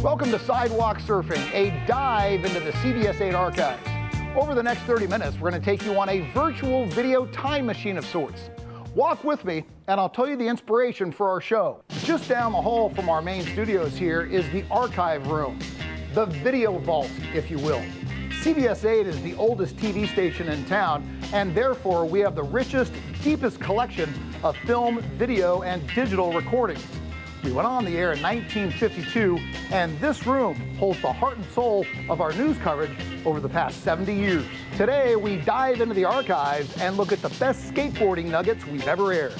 Welcome to Sidewalk Surfing, a dive into the CBS 8 archives. Over the next 30 minutes, we're going to take you on a virtual video time machine of sorts. Walk with me, and I'll tell you the inspiration for our show. Just down the hall from our main studios here is the archive room, the video vault, if you will. CBS 8 is the oldest TV station in town, and therefore we have the richest, deepest collection of film, video, and digital recordings. We went on the air in 1952, and this room holds the heart and soul of our news coverage over the past 70 years. Today, we dive into the archives and look at the best skateboarding nuggets we've ever aired.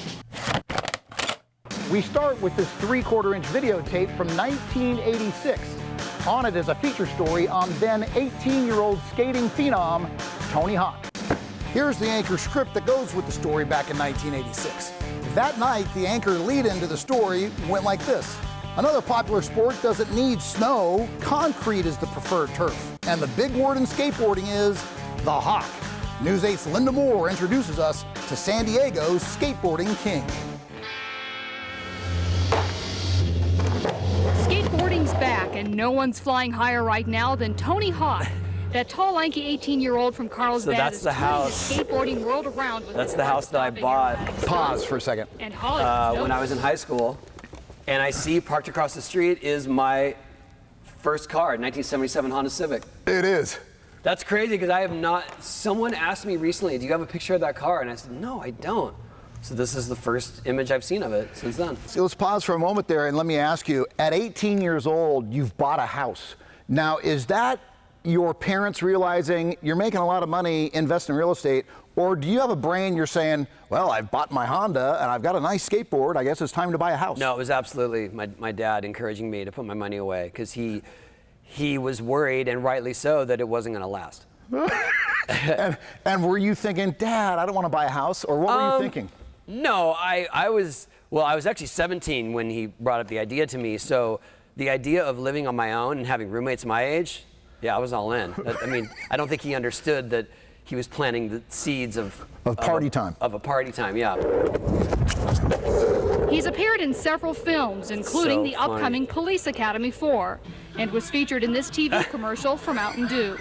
We start with this 3/4-inch videotape from 1986. On it is a feature story on then 18-year-old skating phenom, Tony Hawk. Here's the anchor script that goes with the story back in 1986. That night, the anchor lead-in to the story went like this. Another popular sport doesn't need snow. Concrete is the preferred turf. And the big word in skateboarding is the Hawk. News 8's Linda Moore introduces us to San Diego's skateboarding king. Skateboarding's back, and no one's flying higher right now than Tony Hawk. That tall, lanky 18-year-old from Carlsbad that's the house. The skateboarding world around. That's the house that I bought. Pause for a second. And when I was in high school, and I see parked across the street is my first car, 1977 Honda Civic. It is. That's crazy because I have not. Someone asked me recently, "Do you have a picture of that car?" And I said, "No, I don't." So this is the first image I've seen of it since then. So let's pause for a moment there and let me ask you, at 18 years old, you've bought a house. Now, is that your parents realizing you're making a lot of money investing in real estate, or do you have a brain you're saying, well, I've bought my Honda and I've got a nice skateboard, I guess it's time to buy a house? No, it was absolutely my dad encouraging me to put my money away because he was worried, and rightly so, that it wasn't going to last. and were you thinking, Dad, I don't want to buy a house, or what were you thinking? No, I was actually 17 when he brought up the idea to me, so the idea of living on my own and having roommates my age, yeah, I was all in. I mean, I don't think he understood that he was planting the seeds of party time. Of a party time, yeah. He's appeared in several films, including the upcoming Police Academy 4, and was featured in this TV commercial for Mountain Dew.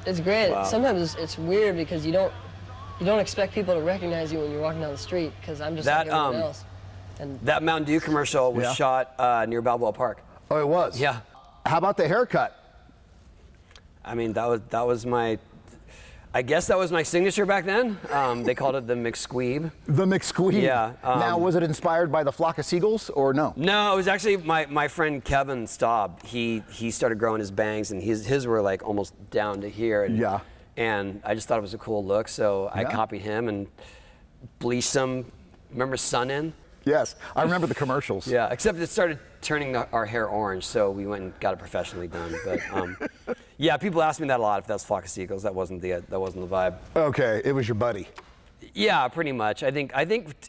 It's great. Wow. Sometimes it's weird because you don't expect people to recognize you when you're walking down the street, because I'm just like everyone else. And that Mountain Dew commercial was shot near Balboa Park. Oh, it was? Yeah. How about the haircut? I mean, that was my, I guess that was my signature back then. They called it the McSqueeb. The McSqueeb. Yeah. Now, was it inspired by the flock of seagulls, or no? No, it was actually my friend Kevin Staub. He started growing his bangs, and his were like almost down to here. And, yeah. And I just thought it was a cool look, so I copied him and bleached some. Remember Sun In? Yes, I remember the commercials. Yeah, except it started turning our hair orange, so we went and got it professionally done. But yeah, people ask me that a lot. If that's flock of seagulls, that wasn't the vibe. Okay, it was your buddy. Yeah, pretty much. I think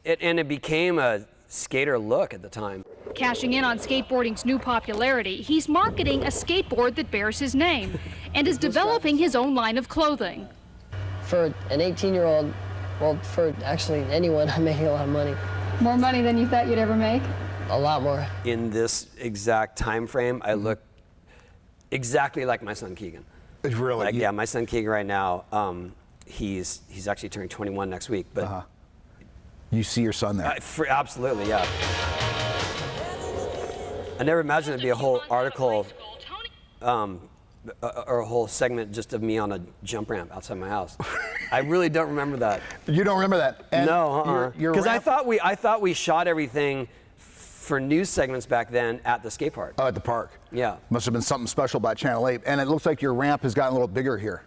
it became a skater look at the time. Cashing in on skateboarding's new popularity, he's marketing a skateboard that bears his name and is developing his own line of clothing. for an 18-year-old, well, for actually anyone, I'm making a lot of money. More money than you thought you'd ever make? A lot more. In this exact time frame, I look exactly like my son Keegan. Really? Like, yeah, my son Keegan right now, he's actually turning 21 next week. But you see your son there? Absolutely, yeah. I never imagined there'd be a whole article or a whole segment just of me on a jump ramp outside my house. I really don't remember that. You don't remember that? And no, because I thought we shot everything for news segments back then at the skate park. Oh, at the park. Yeah. Must have been something special about Channel 8. And it looks like your ramp has gotten a little bigger here.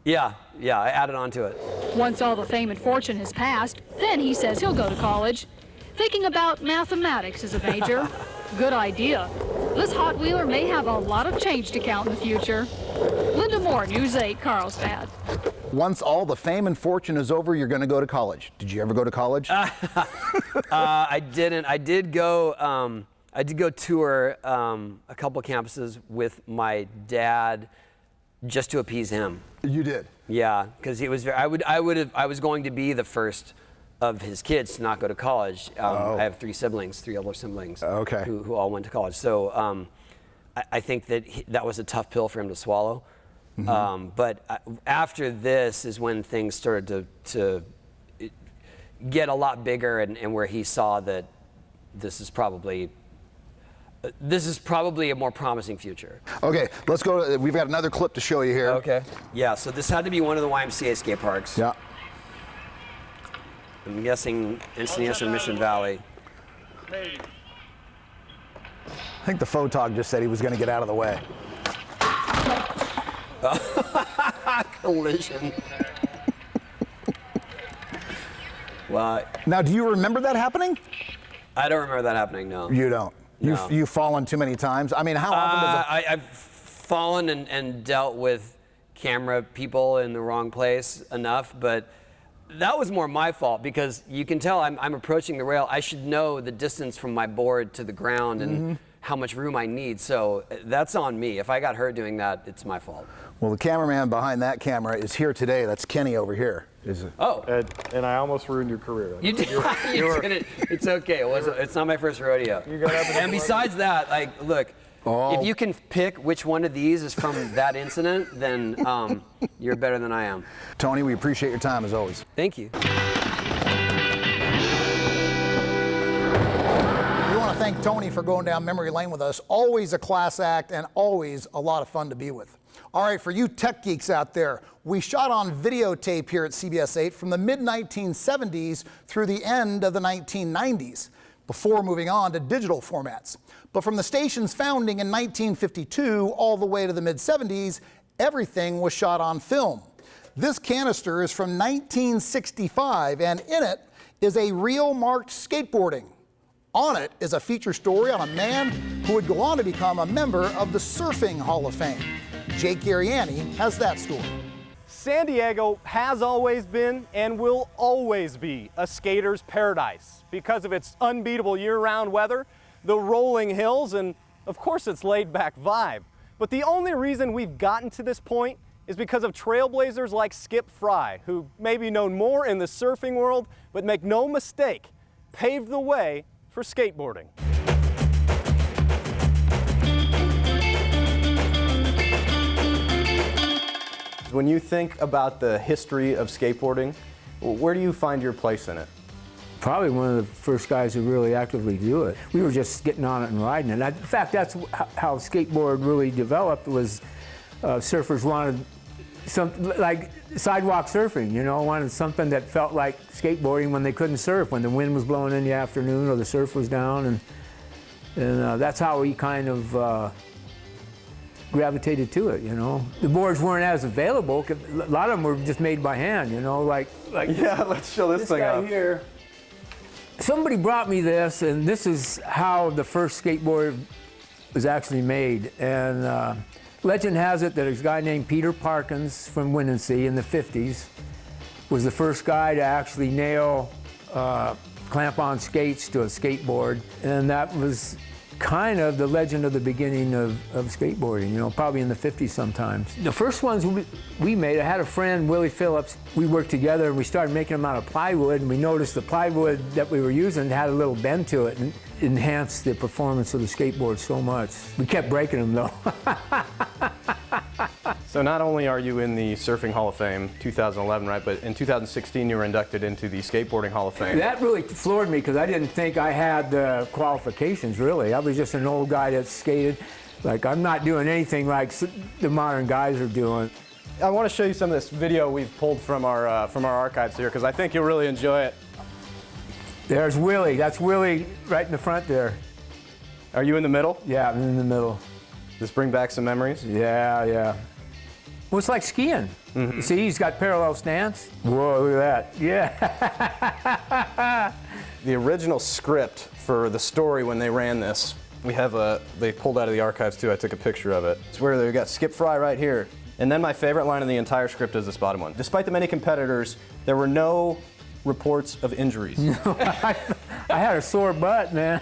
Yeah, I added on to it. Once all the fame and fortune has passed, then he says he'll go to college. Thinking about mathematics as a major. Good idea. This Hot Wheeler may have a lot of change to count in the future. Linda Moore, News 8, Carlsbad. Once all the fame and fortune is over, you're going to go to college. Did you ever go to college? I didn't. I did go tour a couple campuses with my dad, just to appease him. You did? Yeah, because he was. I was going to be the first of his kids to not go to college. I have three older siblings. Okay. Who all went to college. So I think that that was a tough pill for him to swallow. But after this is when things started to get a lot bigger, and where he saw that this is probably a more promising future. Okay, let's go. We've got another clip to show you here. Okay. Yeah, so this had to be one of the YMCA skate parks. Yeah. I'm guessing Encinitas or Mission Valley. I think the photog just said he was going to get out of the way. Collision. Well, Now, do you remember that happening? I don't remember that happening, no. You don't. No. You've fallen too many times. I mean, how often does I've fallen and dealt with camera people in the wrong place enough, but that was more my fault, because you can tell I'm approaching the rail. I should know the distance from my board to the ground and how much room I need. So that's on me. If I got hurt doing that, it's my fault. Well, the cameraman behind that camera is here today. That's Kenny over here. Oh. And I almost ruined your career. You did. You did it. It's okay. It's not my first rodeo. You got up and besides that, like, look, if you can pick which one of these is from that incident, then you're better than I am. Tony, we appreciate your time as always. Thank you. We want to thank Tony for going down memory lane with us. Always a class act and always a lot of fun to be with. All right, for you tech geeks out there, we shot on videotape here at CBS 8 from the mid-1970s through the end of the 1990s, before moving on to digital formats. But from the station's founding in 1952 all the way to the mid-70s, everything was shot on film. This canister is from 1965, and in it is a reel marked skateboarding. On it is a feature story on a man who would go on to become a member of the Surfing Hall of Fame. Jake Gariani has that story. San Diego has always been and will always be a skater's paradise because of its unbeatable year-round weather, the rolling hills, and of course its laid-back vibe. But the only reason we've gotten to this point is because of trailblazers like Skip Fry, who may be known more in the surfing world, but make no mistake, paved the way for skateboarding. When you think about the history of skateboarding, where do you find your place in it? Probably one of the first guys to really actively do it. We were just getting on it and riding it. In fact, that's how skateboard really developed, was surfers wanted something like sidewalk surfing, you know, wanted something that felt like skateboarding when they couldn't surf, when the wind was blowing in the afternoon or the surf was down, and that's how we kind of gravitated to it, you know. The boards weren't as available. A lot of them were just made by hand, you know, like yeah, let's show this thing guy up. Here. Somebody brought me this, and this is how the first skateboard was actually made. And legend has it that a guy named Peter Parkins from Windansea in the 50s was the first guy to actually nail clamp-on skates to a skateboard, and that was kind of the legend of the beginning of skateboarding, you know, probably in the 50s sometimes. The first ones we made, I had a friend, Willie Phillips. We worked together and we started making them out of plywood, and we noticed the plywood that we were using had a little bend to it and enhanced the performance of the skateboard so much. We kept breaking them though. So not only are you in the Surfing Hall of Fame, 2011, right, but in 2016 you were inducted into the Skateboarding Hall of Fame. That really floored me because I didn't think I had the qualifications, really. I was just an old guy that skated. Like, I'm not doing anything like the modern guys are doing. I want to show you some of this video we've pulled from our archives here, because I think you'll really enjoy it. There's Willie. That's Willie right in the front there. Are you in the middle? Yeah, I'm in the middle. Does this bring back some memories? Yeah, yeah. Well, it's like skiing. Mm-hmm. See, he's got parallel stance. Whoa, look at that. Yeah. The original script for the story when they ran this, they pulled out of the archives too. I took a picture of it. It's where they got Skip Fry right here. And then my favorite line in the entire script is this bottom one. Despite the many competitors, there were no reports of injuries. No, I had a sore butt, man.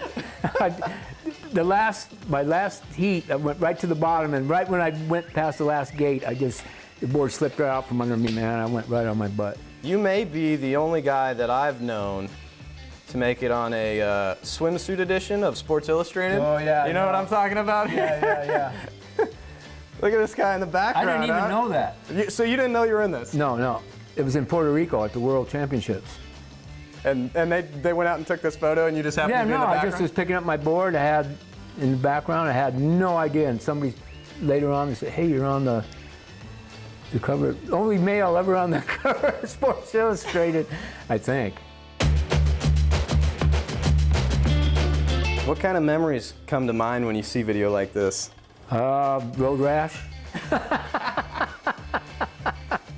My last heat, I went right to the bottom, and right when I went past the last gate, the board slipped right out from under me, man. I went right on my butt. You may be the only guy that I've known to make it on a swimsuit edition of Sports Illustrated. Oh, yeah. You know what I'm talking about? Yeah. Look at this guy in the I background. didn't even know that. So you didn't know you were in this? No. It was in Puerto Rico at the World Championships. And they went out and took this photo, and you just happened to be in the background? I just was picking up my board. I had, in the background, I had no idea. And somebody later on said, hey, you're on the cover, only male ever on the cover of Sports Illustrated, I think. What kind of memories come to mind when you see video like this? Road rash.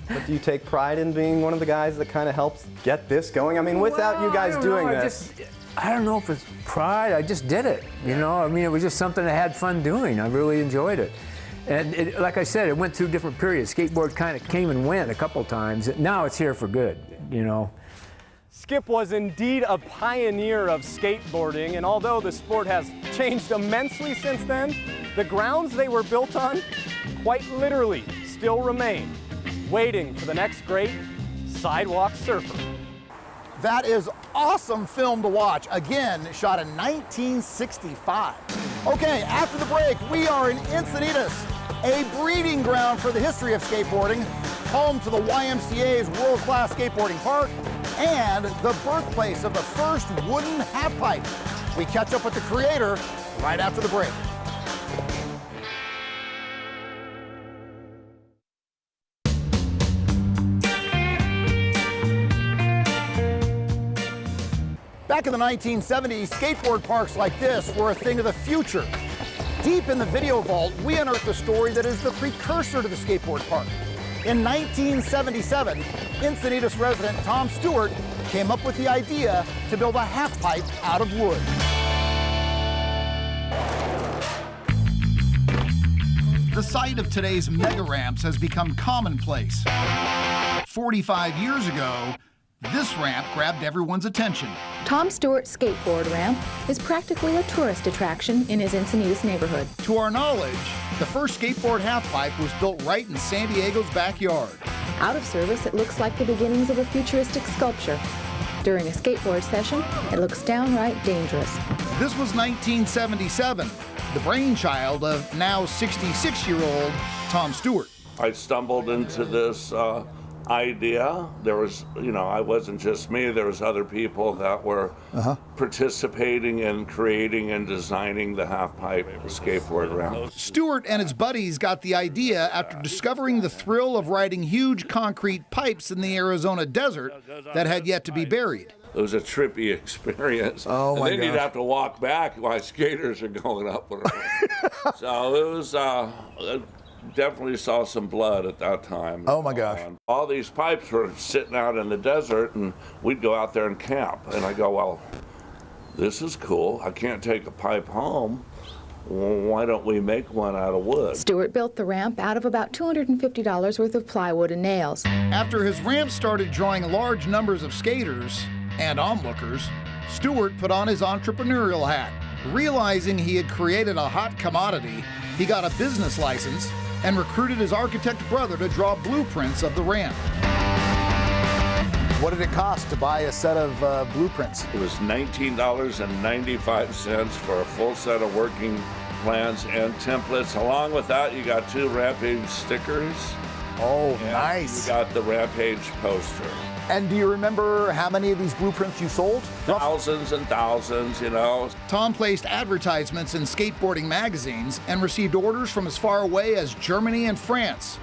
But do you take pride in being one of the guys that kind of helps get this going? I mean, without you guys doing this. I don't know if it's pride. I just did it. You know, I mean, it was just something I had fun doing. I really enjoyed it. And like I said, it went through different periods. Skateboard kind of came and went a couple times. Now it's here for good, you know. Skip was indeed a pioneer of skateboarding, and although the sport has changed immensely since then, the grounds they were built on, quite literally, still remain, waiting for the next great sidewalk surfer. That is awesome film to watch. Again, shot in 1965. Okay, after the break, we are in Encinitas, a breeding ground for the history of skateboarding, home to the YMCA's world-class skateboarding park, and the birthplace of the first wooden halfpipe. We catch up with the creator right after the break. Back in the 1970s, skateboard parks like this were a thing of the future. Deep in the video vault, we unearthed a story that is the precursor to the skateboard park. In 1977, Encinitas resident Tom Stewart came up with the idea to build a half pipe out of wood. The sight of today's mega ramps has become commonplace. 45 years ago, this ramp grabbed everyone's attention. Tom Stewart's skateboard ramp is practically a tourist attraction in his Encinitas neighborhood. To our knowledge, the first skateboard halfpipe was built right in San Diego's backyard. Out of service, it looks like the beginnings of a futuristic sculpture. During a skateboard session, it looks downright dangerous. This was 1977, the brainchild of now 66-year-old Tom Stewart. I stumbled into this idea. There was, I wasn't just me, there was other people that were participating in creating and designing the half-pipe skateboard ramp. Stewart and his buddies got the idea after discovering the thrill of riding huge concrete pipes in the Arizona desert that had yet to be buried. It was a trippy experience. Oh my gosh. And then you'd have to walk back while skaters are going up. So it was, definitely saw some blood at that time. Oh my gosh. All these pipes were sitting out in the desert, and we'd go out there and camp. And I go, well, this is cool. I can't take a pipe home. Why don't we make one out of wood? Stewart built the ramp out of about $250 worth of plywood and nails. After his ramp started drawing large numbers of skaters and onlookers, Stewart put on his entrepreneurial hat. Realizing he had created a hot commodity, he got a business license and recruited his architect brother to draw blueprints of the ramp. What did it cost to buy a set of blueprints? It was $19.95 for a full set of working plans and templates. Along with that, you got 2 Rampage stickers. Oh, nice. You got the Rampage poster. And do you remember how many of these blueprints you sold? Thousands and thousands, Tom placed advertisements in skateboarding magazines and received orders from as far away as Germany and France,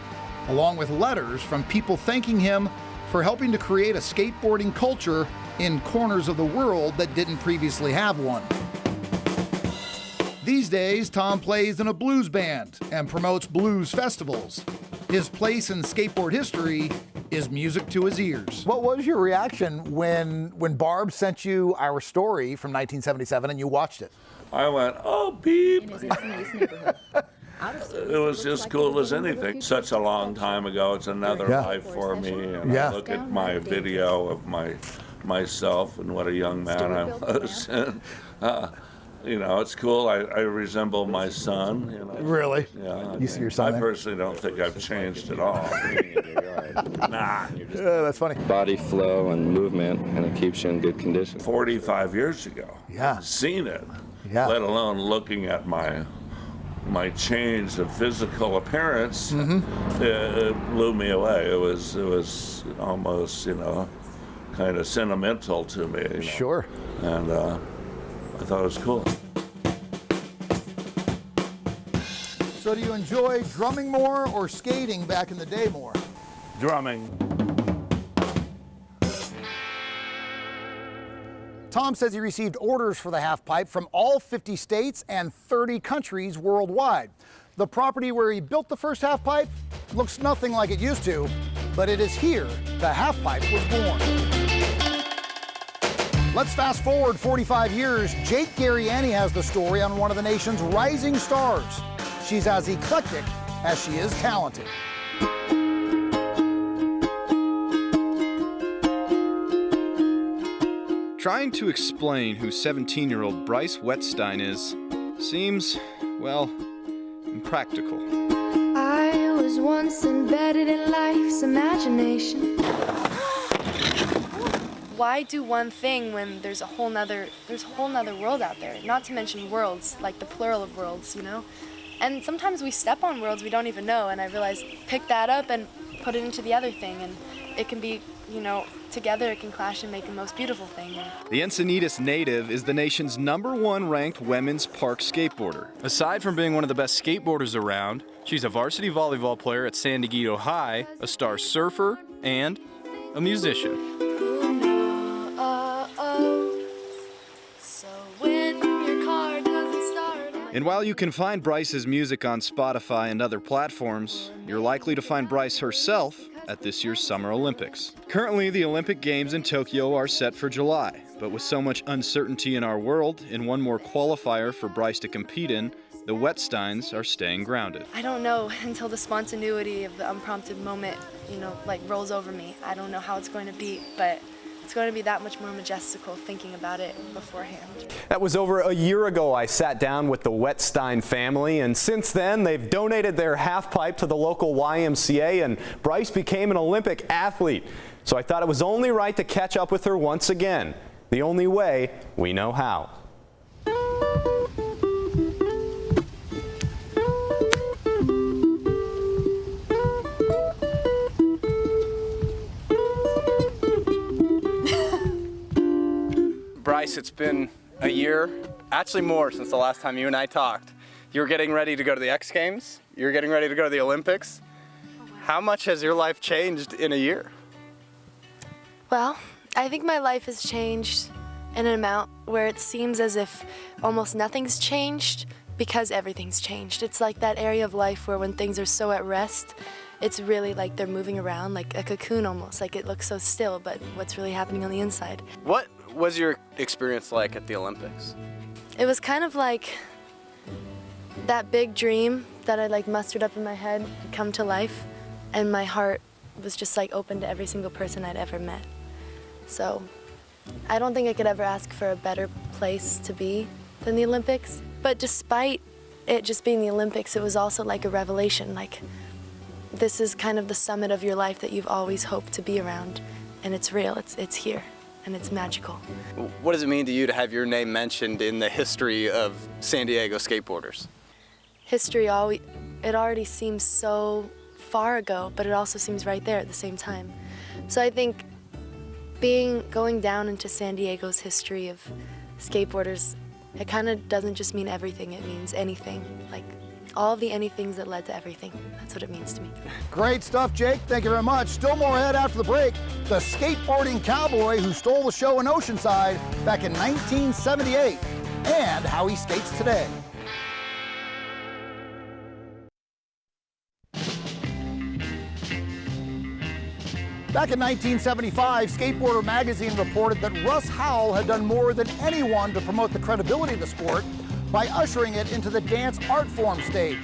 along with letters from people thanking him for helping to create a skateboarding culture in corners of the world that didn't previously have one. These days, Tom plays in a blues band and promotes blues festivals. His place in skateboard history is music to his ears. What was your reaction when Barb sent you our story from 1977 and you watched it? I went, oh, beep. It was as cool as anything. Such a long time ago. It's another life for me. And I look at my video of myself and what a young man I was. And, You know, it's cool. I resemble my son. You know. Really? Yeah. You see your son I there? personally don't think I've changed at all. Nah. Yeah, that's funny. Body flow and movement, and it keeps you in good condition. 45 years ago. Yeah. Seen it. Yeah. Let alone looking at my change of physical appearance. It blew me away. It was almost, you know, kind of sentimental to me. You know? Sure. And I thought it was cool. So do you enjoy drumming more or skating back in the day more? Drumming. Tom says he received orders for the half pipe from all 50 states and 30 countries worldwide. The property where he built the first half pipe looks nothing like it used to, but it is here the half pipe was born. Let's fast forward 45 years. Jake Garriani has the story on one of the nation's rising stars. She's as eclectic as she is talented. Trying to explain who 17-year-old Bryce Wettstein is seems, well, impractical. I was once embedded in life's imagination. Why do one thing when there's a whole nother world out there? Not to mention worlds, like the plural of worlds, you know? And sometimes we step on worlds we don't even know, and I realized pick that up and put it into the other thing, and it can be, you know, together it can clash and make the most beautiful thing. The Encinitas native is the nation's #1 ranked women's park skateboarder. Aside from being one of the best skateboarders around, she's a varsity volleyball player at San Diego High, a star surfer, and a musician. And while you can find Bryce's music on Spotify and other platforms, you're likely to find Bryce herself at this year's Summer Olympics. Currently, the Olympic Games in Tokyo are set for July, but with so much uncertainty in our world and one more qualifier for Bryce to compete in, the Wettsteins are staying grounded. I don't know until the spontaneity of the unprompted moment, you know, like rolls over me. I don't know how it's going to be, but it's going to be that much more majestical thinking about it beforehand. That was over a year ago I sat down with the Wettstein family, and since then they've donated their half pipe to the local YMCA, and Bryce became an Olympic athlete. So I thought it was only right to catch up with her once again, the only way we know how. Bryce, it's been a year, actually more, since the last time you and I talked. You were getting ready to go to the X Games. You were getting ready to go to the Olympics. How much has your life changed in a year? Well, I think my life has changed in an amount where it seems as if almost nothing's changed because everything's changed. It's like that area of life where when things are so at rest, it's really like they're moving around, like a cocoon almost, like it looks so still, but what's really happening on the inside. What was your experience like at the Olympics? It was kind of like that big dream that I like mustered up in my head come to life, and my heart was just like open to every single person I'd ever met. So I don't think I could ever ask for a better place to be than the Olympics. But despite it just being the Olympics, it was also like a revelation. Like, this is kind of the summit of your life that you've always hoped to be around, and it's real, it's here, and it's magical. What does it mean to you to have your name mentioned in the history of San Diego skateboarders? History, it already seems so far ago, but it also seems right there at the same time. So I think going down into San Diego's history of skateboarders, it kind of doesn't just mean everything, it means anything. Like, all the anythings that led to everything. That's what it means to me. Great stuff, Jake. Thank you very much. Still more ahead after the break. The skateboarding cowboy who stole the show in Oceanside back in 1978, and how he skates today. Back in 1975, Skateboarder magazine reported that Russ Howell had done more than anyone to promote the credibility of the sport by ushering it into the dance art form stage.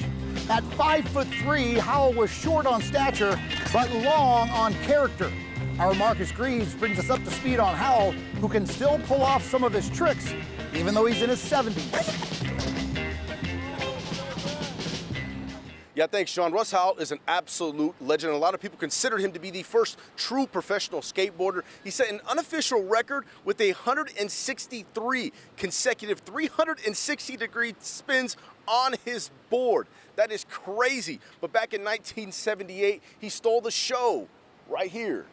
At 5'3", Howell was short on stature, but long on character. Our Marcus Greaves brings us up to speed on Howell, who can still pull off some of his tricks, even though he's in his 70s. Yeah, thanks, Sean. Russ Howell is an absolute legend. A lot of people consider him to be the first true professional skateboarder. He set an unofficial record with 163 consecutive 360-degree spins on his board. That is crazy. But back in 1978, he stole the show right here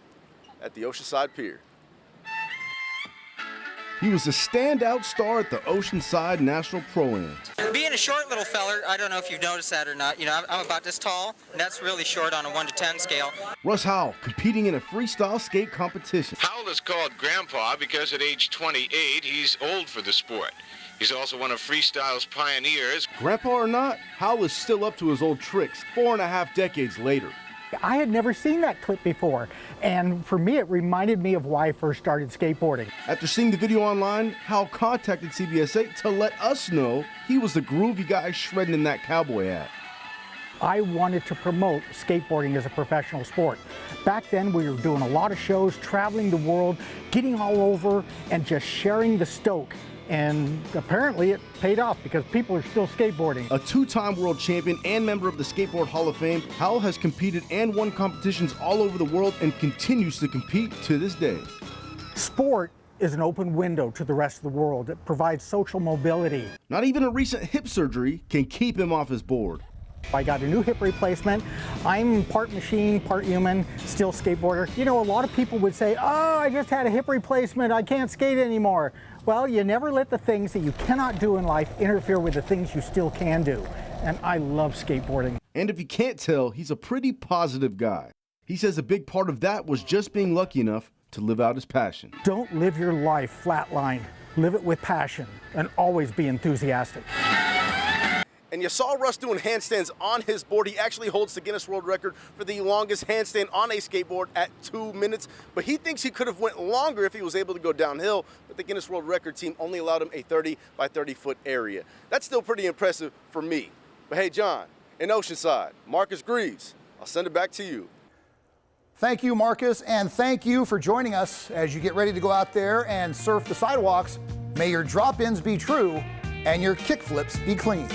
at the Oceanside Pier. He was a standout star at the Oceanside National Pro-Am. Being a short little feller, I don't know if you've noticed that or not, you know, I'm about this tall, and that's really short on a 1 to 10 scale. Russ Howell competing in a freestyle skate competition. Howell is called Grandpa because at age 28, he's old for the sport. He's also one of freestyle's pioneers. Grandpa or not, Howell is still up to his old tricks 4.5 decades later. I had never seen that clip before, and for me it reminded me of why I first started skateboarding. After seeing the video online, Howell contacted CBS 8 to let us know he was the groovy guy shredding in that cowboy hat. I wanted to promote skateboarding as a professional sport. Back then we were doing a lot of shows, traveling the world, getting all over, and just sharing the stoke. And apparently it paid off because people are still skateboarding. A two-time world champion and member of the Skateboard Hall of Fame, Howell has competed and won competitions all over the world and continues to compete to this day. Sport is an open window to the rest of the world. It provides social mobility. Not even a recent hip surgery can keep him off his board. I got a new hip replacement. I'm part machine, part human, still skateboarder. You know, a lot of people would say, oh, I just had a hip replacement, I can't skate anymore. Well, you never let the things that you cannot do in life interfere with the things you still can do. And I love skateboarding. And if you can't tell, he's a pretty positive guy. He says a big part of that was just being lucky enough to live out his passion. Don't live your life flatline. Live it with passion and always be enthusiastic. And you saw Russ doing handstands on his board. He actually holds the Guinness World Record for the longest handstand on a skateboard at 2 minutes. But he thinks he could have went longer if he was able to go downhill. But the Guinness World Record team only allowed him a 30 by 30 foot area. That's still pretty impressive for me. But hey, John, in Oceanside, Marcus Greaves, I'll send it back to you. Thank you, Marcus, and thank you for joining us as you get ready to go out there and surf the sidewalks. May your drop-ins be true and your kickflips be clean.